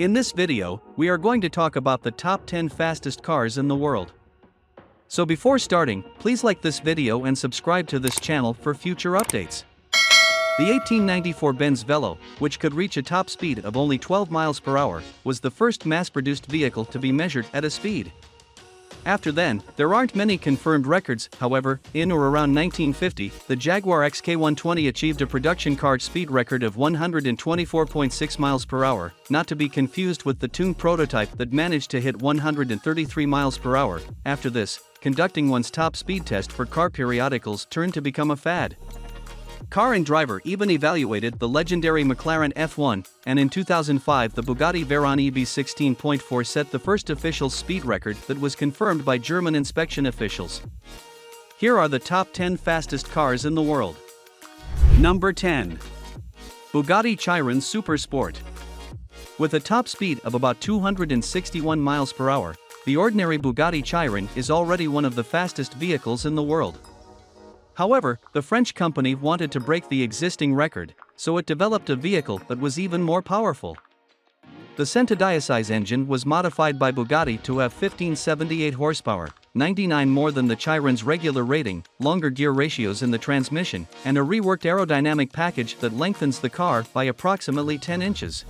In this video, we are going to talk about the top 10 fastest cars in the world. So before starting, please like this video and subscribe to this channel for future updates. The 1894 Benz Velo, which could reach a top speed of only 12 miles per hour, was the first mass-produced vehicle to be measured at a speed. After then, there aren't many confirmed records. However, in or around 1950, the Jaguar XK120 achieved a production car speed record of 124.6 miles per hour, not to be confused with the tuned prototype that managed to hit 133 miles per hour. After this, conducting one's top speed test for car periodicals turned to become a fad. Car and Driver even evaluated the legendary McLaren F1, and in 2005 the Bugatti Veyron EB16.4 set the first official speed record that was confirmed by German inspection officials. Here are the top 10 fastest cars in the world. Number 10. Bugatti Chiron Super Sport. With a top speed of about 261 miles per hour, the ordinary Bugatti Chiron is already one of the fastest vehicles in the world. However, the French company wanted to break the existing record, so it developed a vehicle that was even more powerful. The Centodieciese engine was modified by Bugatti to have 1578 horsepower, 99 more than the Chiron's regular rating, longer gear ratios in the transmission, and a reworked aerodynamic package that lengthens the car by approximately 10 inches.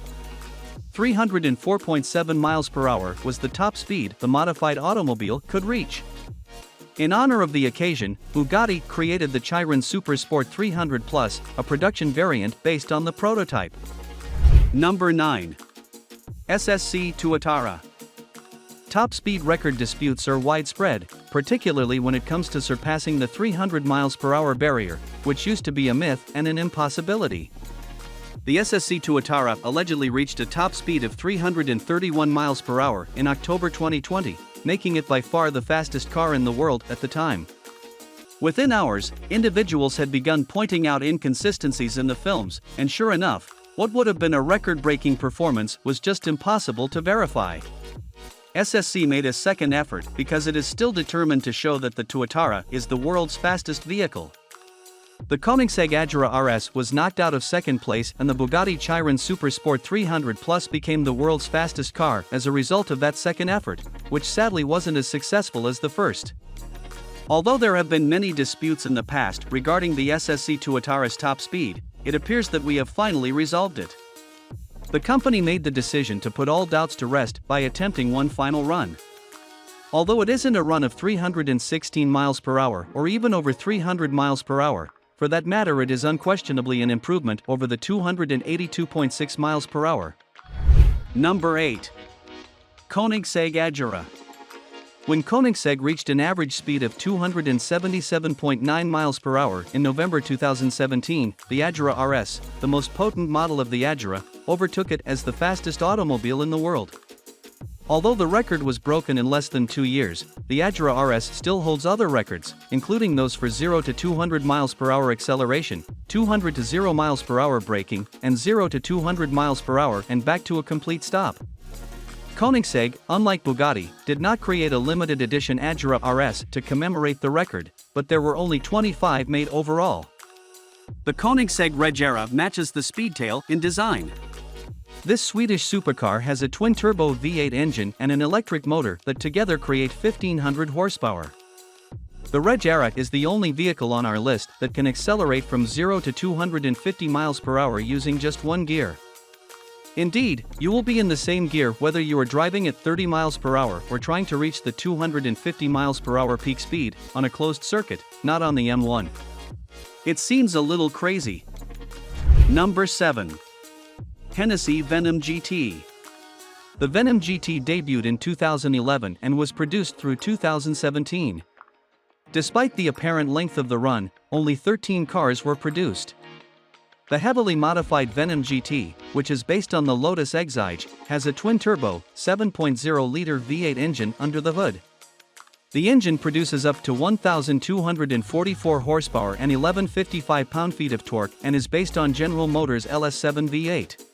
304.7 miles per hour was the top speed the modified automobile could reach. In honor of the occasion, Bugatti created the Chiron Super Sport 300 Plus, a production variant based on the prototype. Number 9. SSC TUATARA. Top speed record disputes are widespread, particularly when it comes to surpassing the 300 miles per hour barrier, which used to be a myth and an impossibility. The SSC TUATARA allegedly reached a top speed of 331 miles per hour in October 2020, making it by far the fastest car in the world at the time. Within hours, individuals had begun pointing out inconsistencies in the films, and sure enough, what would have been a record-breaking performance was just impossible to verify. SSC made a second effort because it is still determined to show that the TUATARA is the world's fastest vehicle. The KOENIGSEGG AGERA RS was knocked out of second place, and the Bugatti Chiron Super Sport 300 Plus became the world's fastest car as a result of that second effort, which sadly wasn't as successful as the first. Although there have been many disputes in the past regarding the SSC TUATARA's top speed, it appears that we have finally resolved it. The company made the decision to put all doubts to rest by attempting one final run. Although it isn't a run of 316 miles per hour or even over 300 miles per hour, for that matter, it is unquestionably an improvement over the 282.6 miles per hour. Number 8. KOENIGSEGG AGERA. When KOENIGSEGG reached an average speed of 277.9 miles per hour in November 2017, the AGERA RS, the most potent model of the AGERA, overtook it as the fastest automobile in the world. Although the record was broken in less than 2 years, the AGERA RS still holds other records, including those for 0 to 200 miles per hour acceleration, 200 to 0 miles per hour braking, and 0 to 200 miles per hour and back to a complete stop. KOENIGSEGG, unlike Bugatti, did not create a limited edition AGERA RS to commemorate the record, but there were only 25 made overall. The KOENIGSEGG Regera matches the SPEEDTAIL in design. This Swedish supercar has a twin-turbo V8 engine and an electric motor that together create 1500 horsepower. The Regera is the only vehicle on our list that can accelerate from 0 to 250 miles per hour using just one gear. Indeed, you will be in the same gear whether you are driving at 30 miles per hour or trying to reach the 250 miles per hour peak speed on a closed circuit, not on the M1. It seems a little crazy. Number 7. Hennessey VENOM GT. The VENOM GT debuted in 2011 and was produced through 2017. Despite the apparent length of the run, only 13 cars were produced. The heavily modified VENOM GT, which is based on the Lotus Exige, has a twin-turbo, 7.0-liter V8 engine under the hood. The engine produces up to 1,244 horsepower and 1155 pound-feet of torque and is based on General Motors' LS7 V8.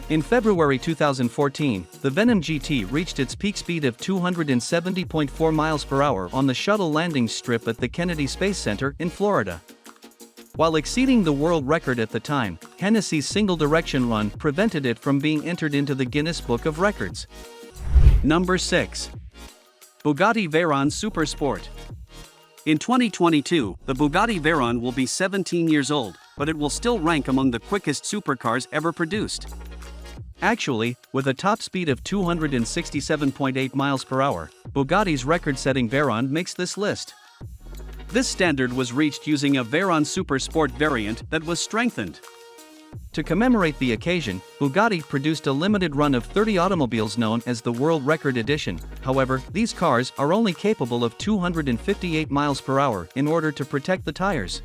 In February 2014, the VENOM GT reached its peak speed of 270.4 miles per hour on the shuttle landing strip at the Kennedy Space Center in Florida. While exceeding the world record at the time, Hennessy's single-direction run prevented it from being entered into the Guinness Book of Records. Number 6. Bugatti Veyron Super Sport. In 2022, the Bugatti Veyron will be 17 years old, but it will still rank among the quickest supercars ever produced. Actually, with a top speed of 267.8 miles per hour, Bugatti's record-setting Veyron makes this list. This standard was reached using a Veyron Super Sport variant that was strengthened. To commemorate the occasion, Bugatti produced a limited run of 30 automobiles known as the World Record Edition. However, these cars are only capable of 258 miles per hour in order to protect the tires.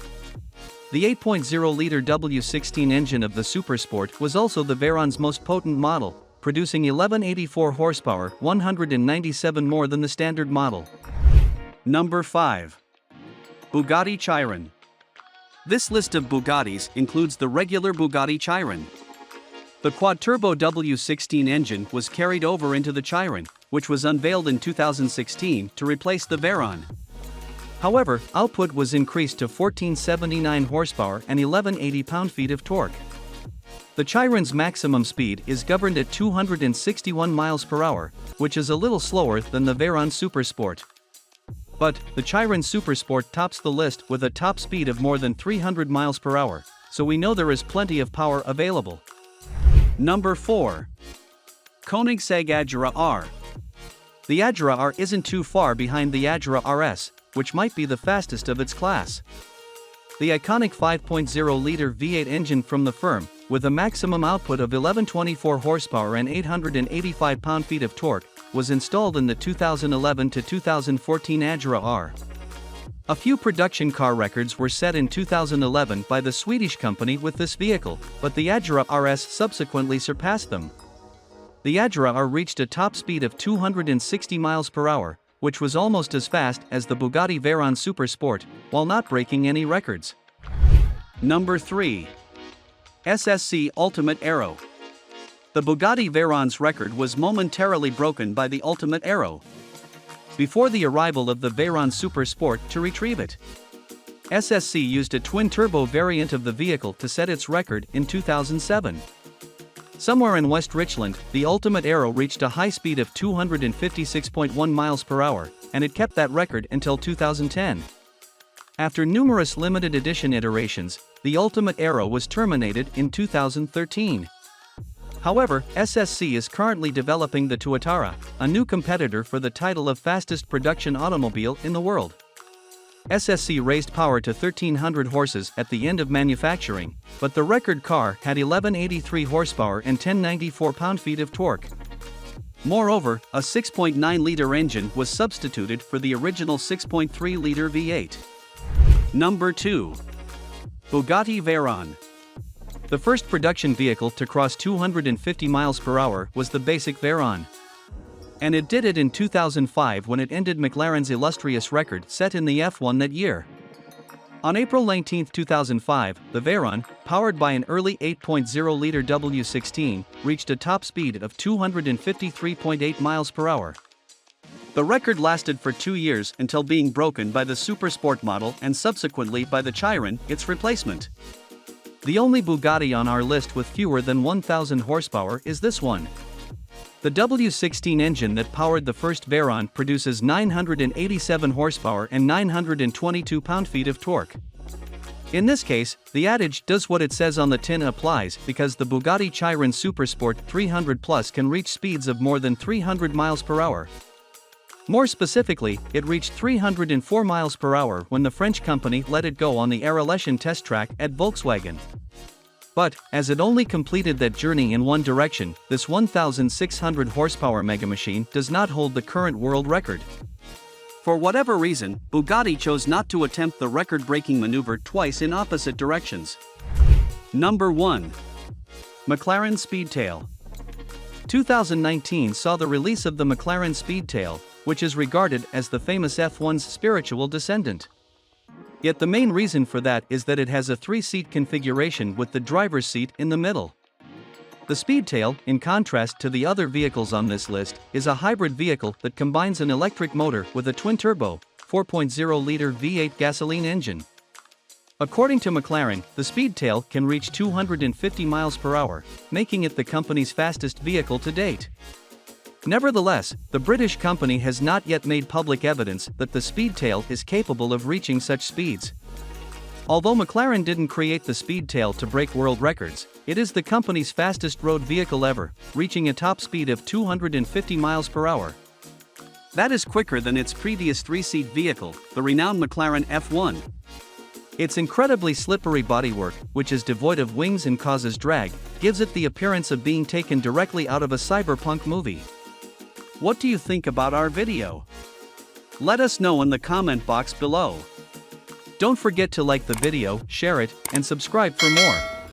The 8.0-liter W16 engine of the Super Sport was also the Veyron's most potent model, producing 1184 horsepower, 197 more than the standard model. Number 5. Bugatti Chiron. This list of Bugattis includes the regular Bugatti Chiron. The quad-turbo W16 engine was carried over into the Chiron, which was unveiled in 2016 to replace the Veyron. However, output was increased to 1479 horsepower and 1180 pound-feet of torque. The Chiron's maximum speed is governed at 261 miles per hour, which is a little slower than the Veyron Super Sport. But, the Chiron Super Sport tops the list with a top speed of more than 300 miles per hour, so we know there is plenty of power available. Number 4. Koenigsegg AGERA R. The AGERA R isn't too far behind the AGERA RS, which might be the fastest of its class. The iconic 5.0-liter V8 engine from the firm, with a maximum output of 1124 horsepower and 885 pound-feet of torque, was installed in the 2011 to 2014 AGERA R. A few production car records were set in 2011 by the Swedish company with this vehicle, but the AGERA RS subsequently surpassed them. The AGERA R reached a top speed of 260 miles per hour, which was almost as fast as the Bugatti Veyron Super Sport, while not breaking any records. Number 3. SSC Ultimate Aero. The Bugatti Veyron's record was momentarily broken by the Ultimate Aero before the arrival of the Veyron Super Sport to retrieve it. SSC used a twin-turbo variant of the vehicle to set its record in 2007. Somewhere in West Richland, the Ultimate Aero reached a high speed of 256.1 miles per hour, and it kept that record until 2010. After numerous limited edition iterations, the Ultimate Aero was terminated in 2013. However, SSC is currently developing the TUATARA, a new competitor for the title of fastest production automobile in the world. SSC raised power to 1,300 horses at the end of manufacturing, but the record car had 1183 horsepower and 1094 pound-feet of torque. Moreover, a 6.9-liter engine was substituted for the original 6.3-liter V8. Number 2. Bugatti Veyron. The first production vehicle to cross 250 miles per hour was the basic Veyron. And it did it in 2005 when it ended McLaren's illustrious record set in the F1 that year. On April 19, 2005, the Veyron, powered by an early 8.0-liter W16, reached a top speed of 253.8 miles per hour. The record lasted for 2 years until being broken by the Super Sport model and subsequently by the Chiron, its replacement. The only Bugatti on our list with fewer than 1,000 horsepower is this one. The W16 engine that powered the first Veyron produces 987 horsepower and 922 pound-feet of torque. In this case, the adage "does what it says on the tin" applies because the Bugatti Chiron Super Sport 300 Plus can reach speeds of more than 300 miles per hour. More specifically, it reached 304 miles per hour when the French company let it go on the AERO test track at Volkswagen. But, as it only completed that journey in one direction, this 1,600 horsepower megamachine does not hold the current world record. For whatever reason, Bugatti chose not to attempt the record-breaking maneuver twice in opposite directions. Number 1. McLaren Speedtail. 2019 saw the release of the McLaren Speedtail, which is regarded as the famous F1's spiritual descendant. Yet the main reason for that is that it has a 3-seat configuration with the driver's seat in the middle. The Speedtail, in contrast to the other vehicles on this list, is a hybrid vehicle that combines an electric motor with a twin-turbo, 4.0-liter V8 gasoline engine. According to McLaren, the Speedtail can reach 250 miles per hour, making it the company's fastest vehicle to date. Nevertheless, the British company has not yet made public evidence that the Speedtail is capable of reaching such speeds. Although McLaren didn't create the Speedtail to break world records, it is the company's fastest road vehicle ever, reaching a top speed of 250 miles per hour. That is quicker than its previous three-seat vehicle, the renowned McLaren F1. Its incredibly slippery bodywork, which is devoid of wings and causes drag, gives it the appearance of being taken directly out of a cyberpunk movie. What do you think about our video? Let us know in the comment box below. Don't forget to like the video, share it, and subscribe for more.